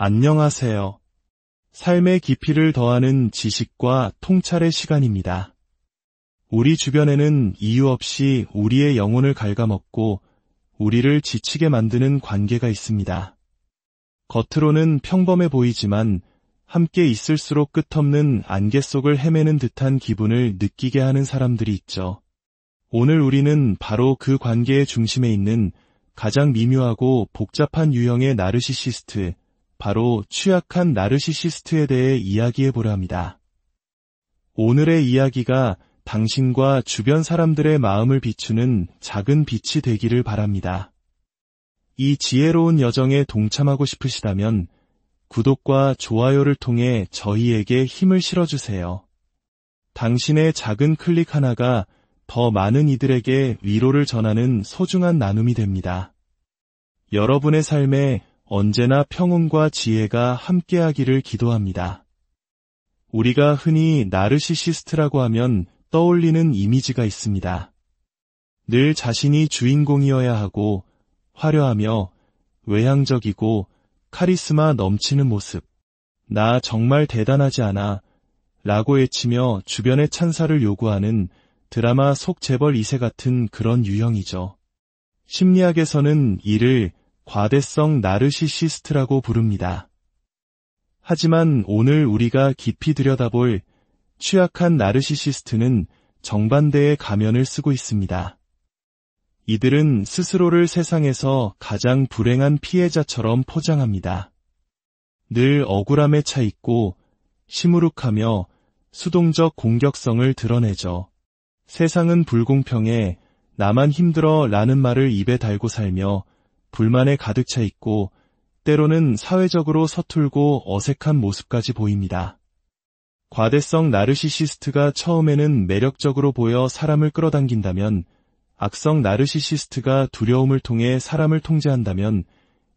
안녕하세요. 삶의 깊이를 더하는 지식과 통찰의 시간입니다. 우리 주변에는 이유 없이 우리의 영혼을 갉아먹고 우리를 지치게 만드는 관계가 있습니다. 겉으로는 평범해 보이지만 함께 있을수록 끝없는 안개 속을 헤매는 듯한 기분을 느끼게 하는 사람들이 있죠. 오늘 우리는 바로 그 관계의 중심에 있는 가장 미묘하고 복잡한 유형의 나르시시스트, 바로 취약한 나르시시스트에 대해 이야기해보려 합니다. 오늘의 이야기가 당신과 주변 사람들의 마음을 비추는 작은 빛이 되기를 바랍니다. 이 지혜로운 여정에 동참하고 싶으시다면 구독과 좋아요를 통해 저희에게 힘을 실어주세요. 당신의 작은 클릭 하나가 더 많은 이들에게 위로를 전하는 소중한 나눔이 됩니다. 여러분의 삶에 언제나 평온과 지혜가 함께하기를 기도합니다. 우리가 흔히 나르시시스트라고 하면 떠올리는 이미지가 있습니다. 늘 자신이 주인공이어야 하고 화려하며 외향적이고 카리스마 넘치는 모습. 나 정말 대단하지 않아 라고 외치며 주변의 찬사를 요구하는 드라마 속 재벌 2세 같은 그런 유형이죠. 심리학에서는 이를 과대성 나르시시스트라고 부릅니다. 하지만 오늘 우리가 깊이 들여다볼 취약한 나르시시스트는 정반대의 가면을 쓰고 있습니다. 이들은 스스로를 세상에서 가장 불행한 피해자처럼 포장합니다. 늘 억울함에 차 있고 시무룩하며 수동적 공격성을 드러내죠. 세상은 불공평해, 나만 힘들어 라는 말을 입에 달고 살며 불만에 가득 차 있고 때로는 사회적으로 서툴고 어색한 모습까지 보입니다. 과대성 나르시시스트가 처음에는 매력적으로 보여 사람을 끌어당긴다면 악성 나르시시스트가 두려움을 통해 사람을 통제한다면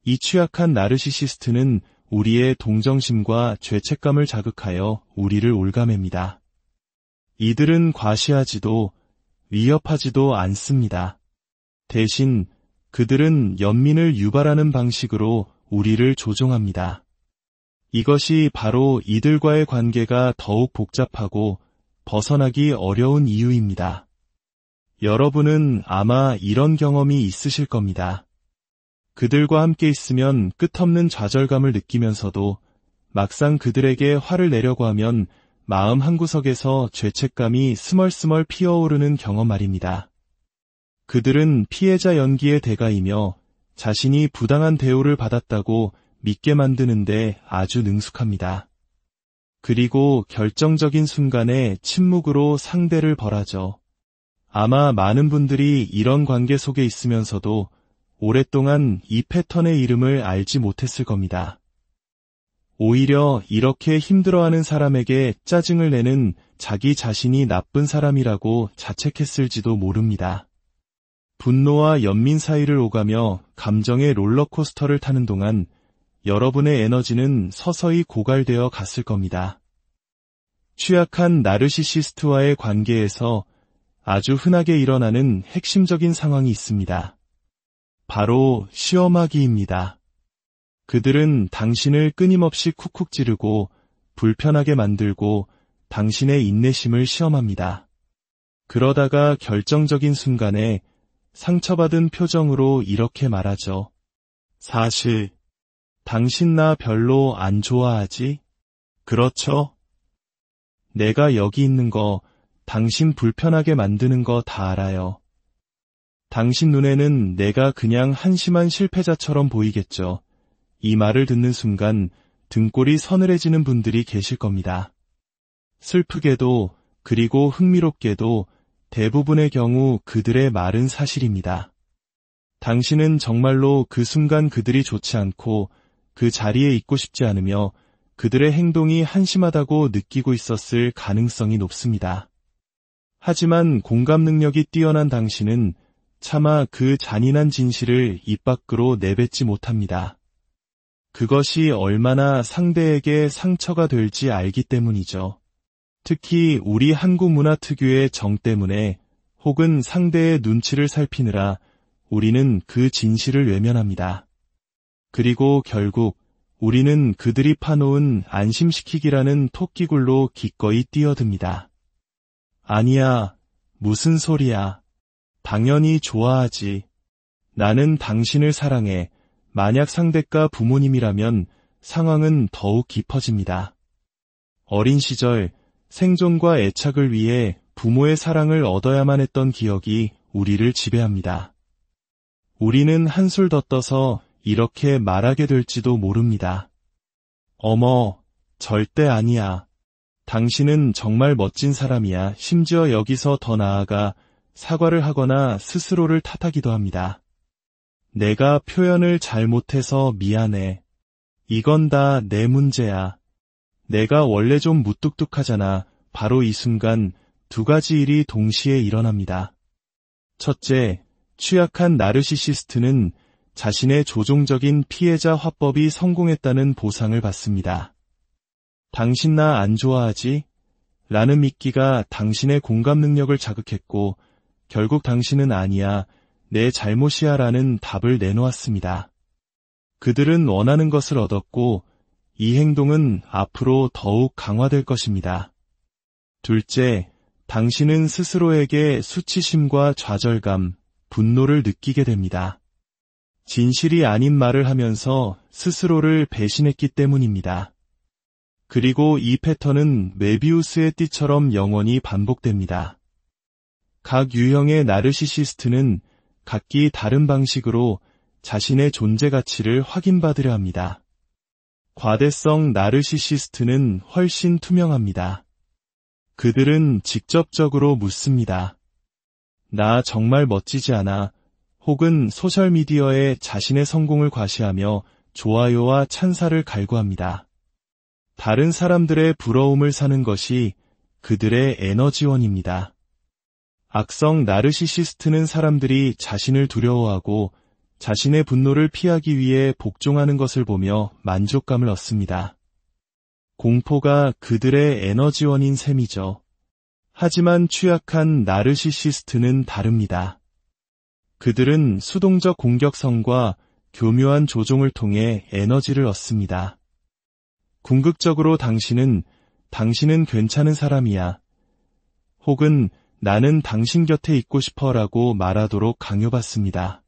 이 취약한 나르시시스트는 우리의 동정심과 죄책감을 자극하여 우리를 올가맵니다. 이들은 과시하지도 위협하지도 않습니다. 대신 그들은 연민을 유발하는 방식으로 우리를 조종합니다. 이것이 바로 이들과의 관계가 더욱 복잡하고 벗어나기 어려운 이유입니다. 여러분은 아마 이런 경험이 있으실 겁니다. 그들과 함께 있으면 끝없는 좌절감을 느끼면서도 막상 그들에게 화를 내려고 하면 마음 한구석에서 죄책감이 스멀스멀 피어오르는 경험 말입니다. 그들은 피해자 연기의 대가이며 자신이 부당한 대우를 받았다고 믿게 만드는데 아주 능숙합니다. 그리고 결정적인 순간에 침묵으로 상대를 벌하죠. 아마 많은 분들이 이런 관계 속에 있으면서도 오랫동안 이 패턴의 이름을 알지 못했을 겁니다. 오히려 이렇게 힘들어하는 사람에게 짜증을 내는 자기 자신이 나쁜 사람이라고 자책했을지도 모릅니다. 분노와 연민 사이를 오가며 감정의 롤러코스터를 타는 동안 여러분의 에너지는 서서히 고갈되어 갔을 겁니다. 취약한 나르시시스트와의 관계에서 아주 흔하게 일어나는 핵심적인 상황이 있습니다. 바로 시험하기입니다. 그들은 당신을 끊임없이 쿡쿡 찌르고 불편하게 만들고 당신의 인내심을 시험합니다. 그러다가 결정적인 순간에 상처받은 표정으로 이렇게 말하죠. 사실 당신 나 별로 안 좋아하지? 그렇죠? 내가 여기 있는 거 당신 불편하게 만드는 거 다 알아요. 당신 눈에는 내가 그냥 한심한 실패자처럼 보이겠죠. 이 말을 듣는 순간 등골이 서늘해지는 분들이 계실 겁니다. 슬프게도 그리고 흥미롭게도 대부분의 경우 그들의 말은 사실입니다. 당신은 정말로 그 순간 그들이 좋지 않고 그 자리에 있고 싶지 않으며 그들의 행동이 한심하다고 느끼고 있었을 가능성이 높습니다. 하지만 공감 능력이 뛰어난 당신은 차마 그 잔인한 진실을 입 밖으로 내뱉지 못합니다. 그것이 얼마나 상대에게 상처가 될지 알기 때문이죠. 특히 우리 한국 문화 특유의 정 때문에 혹은 상대의 눈치를 살피느라 우리는 그 진실을 외면합니다. 그리고 결국 우리는 그들이 파놓은 안심시키기라는 토끼굴로 기꺼이 뛰어듭니다. 아니야, 무슨 소리야. 당연히 좋아하지. 나는 당신을 사랑해. 만약 상대가 부모님이라면 상황은 더욱 깊어집니다. 어린 시절 생존과 애착을 위해 부모의 사랑을 얻어야만 했던 기억이 우리를 지배합니다. 우리는 한술 더 떠서 이렇게 말하게 될지도 모릅니다. 어머, 절대 아니야. 당신은 정말 멋진 사람이야. 심지어 여기서 더 나아가 사과를 하거나 스스로를 탓하기도 합니다. 내가 표현을 잘못해서 미안해. 이건 다 내 문제야. 내가 원래 좀 무뚝뚝하잖아. 바로 이 순간 두 가지 일이 동시에 일어납니다. 첫째, 취약한 나르시시스트는 자신의 조종적인 피해자 화법이 성공했다는 보상을 받습니다. 당신 나 안 좋아하지? 라는 미끼가 당신의 공감 능력을 자극했고 결국 당신은 아니야, 내 잘못이야 라는 답을 내놓았습니다. 그들은 원하는 것을 얻었고 이 행동은 앞으로 더욱 강화될 것입니다. 둘째, 당신은 스스로에게 수치심과 좌절감, 분노를 느끼게 됩니다. 진실이 아닌 말을 하면서 스스로를 배신했기 때문입니다. 그리고 이 패턴은 메비우스의 띠처럼 영원히 반복됩니다. 각 유형의 나르시시스트는 각기 다른 방식으로 자신의 존재 가치를 확인받으려 합니다. 과대성 나르시시스트는 훨씬 투명합니다. 그들은 직접적으로 묻습니다. 나 정말 멋지지 않아? 혹은 소셜미디어에 자신의 성공을 과시하며 좋아요와 찬사를 갈구합니다. 다른 사람들의 부러움을 사는 것이 그들의 에너지원입니다. 악성 나르시시스트는 사람들이 자신을 두려워하고 자신의 분노를 피하기 위해 복종하는 것을 보며 만족감을 얻습니다. 공포가 그들의 에너지원인 셈이죠. 하지만 취약한 나르시시스트는 다릅니다. 그들은 수동적 공격성과 교묘한 조종을 통해 에너지를 얻습니다. 궁극적으로 당신은 괜찮은 사람이야. 혹은 나는 당신 곁에 있고 싶어라고 말하도록 강요받습니다.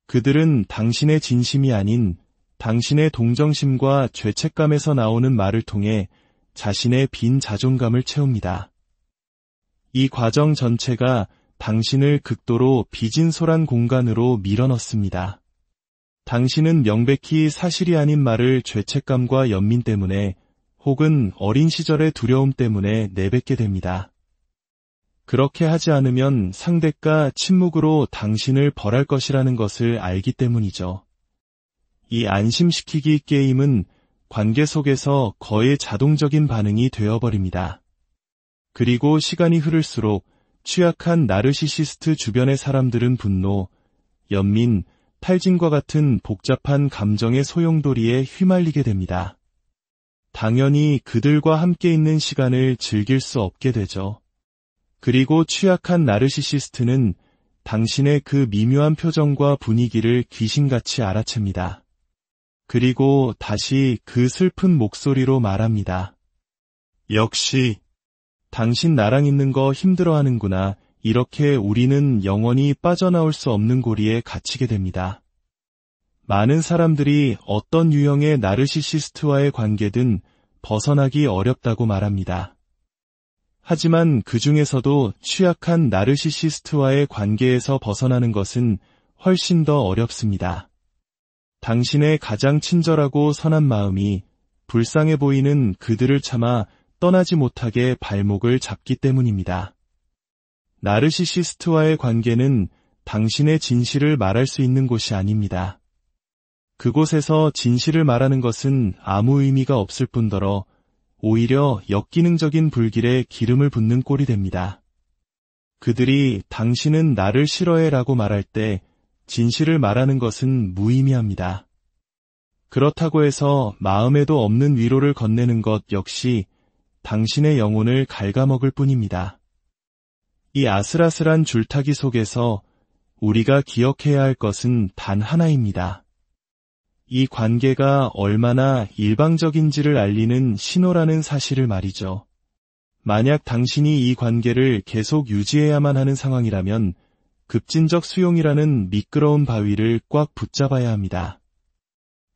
그들은 당신의 진심이 아닌 당신의 동정심과 죄책감에서 나오는 말을 통해 자신의 빈 자존감을 채웁니다. 이 과정 전체가 당신을 극도로 비진솔한 공간으로 밀어넣습니다. 당신은 명백히 사실이 아닌 말을 죄책감과 연민 때문에 혹은 어린 시절의 두려움 때문에 내뱉게 됩니다. 그렇게 하지 않으면 상대가 침묵으로 당신을 벌할 것이라는 것을 알기 때문이죠. 이 안심시키기 게임은 관계 속에서 거의 자동적인 반응이 되어버립니다. 그리고 시간이 흐를수록 취약한 나르시시스트 주변의 사람들은 분노, 연민, 탈진과 같은 복잡한 감정의 소용돌이에 휘말리게 됩니다. 당연히 그들과 함께 있는 시간을 즐길 수 없게 되죠. 그리고 취약한 나르시시스트는 당신의 그 미묘한 표정과 분위기를 귀신같이 알아챕니다. 그리고 다시 그 슬픈 목소리로 말합니다. 역시 당신 나랑 있는 거 힘들어하는구나. 이렇게 우리는 영원히 빠져나올 수 없는 고리에 갇히게 됩니다. 많은 사람들이 어떤 유형의 나르시시스트와의 관계든 벗어나기 어렵다고 말합니다. 하지만 그 중에서도 취약한 나르시시스트와의 관계에서 벗어나는 것은 훨씬 더 어렵습니다. 당신의 가장 친절하고 선한 마음이 불쌍해 보이는 그들을 참아 떠나지 못하게 발목을 잡기 때문입니다. 나르시시스트와의 관계는 당신의 진실을 말할 수 있는 곳이 아닙니다. 그곳에서 진실을 말하는 것은 아무 의미가 없을 뿐더러 오히려 역기능적인 불길에 기름을 붓는 꼴이 됩니다. 그들이 당신은 나를 싫어해 라고 말할 때 진실을 말하는 것은 무의미합니다. 그렇다고 해서 마음에도 없는 위로를 건네는 것 역시 당신의 영혼을 갉아먹을 뿐입니다. 이 아슬아슬한 줄타기 속에서 우리가 기억해야 할 것은 단 하나입니다. 이 관계가 얼마나 일방적인지를 알리는 신호라는 사실을 말이죠. 만약 당신이 이 관계를 계속 유지해야만 하는 상황이라면 급진적 수용이라는 미끄러운 바위를 꽉 붙잡아야 합니다.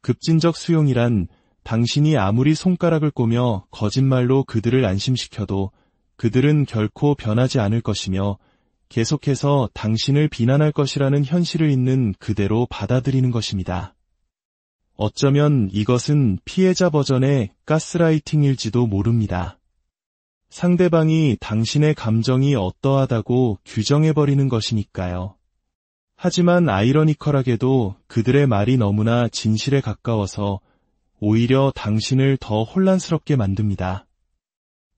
급진적 수용이란 당신이 아무리 손가락을 꼬며 거짓말로 그들을 안심시켜도 그들은 결코 변하지 않을 것이며 계속해서 당신을 비난할 것이라는 현실을 있는 그대로 받아들이는 것입니다. 어쩌면 이것은 피해자 버전의 가스라이팅일지도 모릅니다. 상대방이 당신의 감정이 어떠하다고 규정해버리는 것이니까요. 하지만 아이러니컬하게도 그들의 말이 너무나 진실에 가까워서 오히려 당신을 더 혼란스럽게 만듭니다.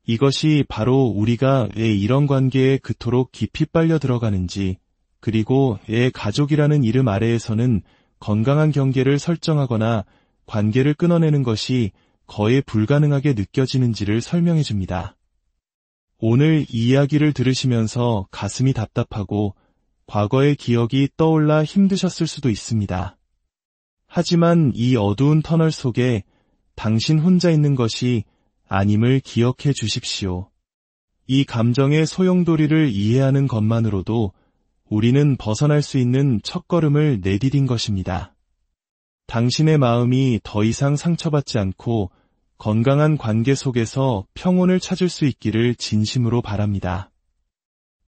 이것이 바로 우리가 왜 이런 관계에 그토록 깊이 빨려 들어가는지, 그리고 애 가족이라는 이름 아래에서는 건강한 경계를 설정하거나 관계를 끊어내는 것이 거의 불가능하게 느껴지는지를 설명해 줍니다. 오늘 이 이야기를 들으시면서 가슴이 답답하고 과거의 기억이 떠올라 힘드셨을 수도 있습니다. 하지만 이 어두운 터널 속에 당신 혼자 있는 것이 아님을 기억해 주십시오. 이 감정의 소용돌이를 이해하는 것만으로도 우리는 벗어날 수 있는 첫걸음을 내디딘 것입니다. 당신의 마음이 더 이상 상처받지 않고 건강한 관계 속에서 평온을 찾을 수 있기를 진심으로 바랍니다.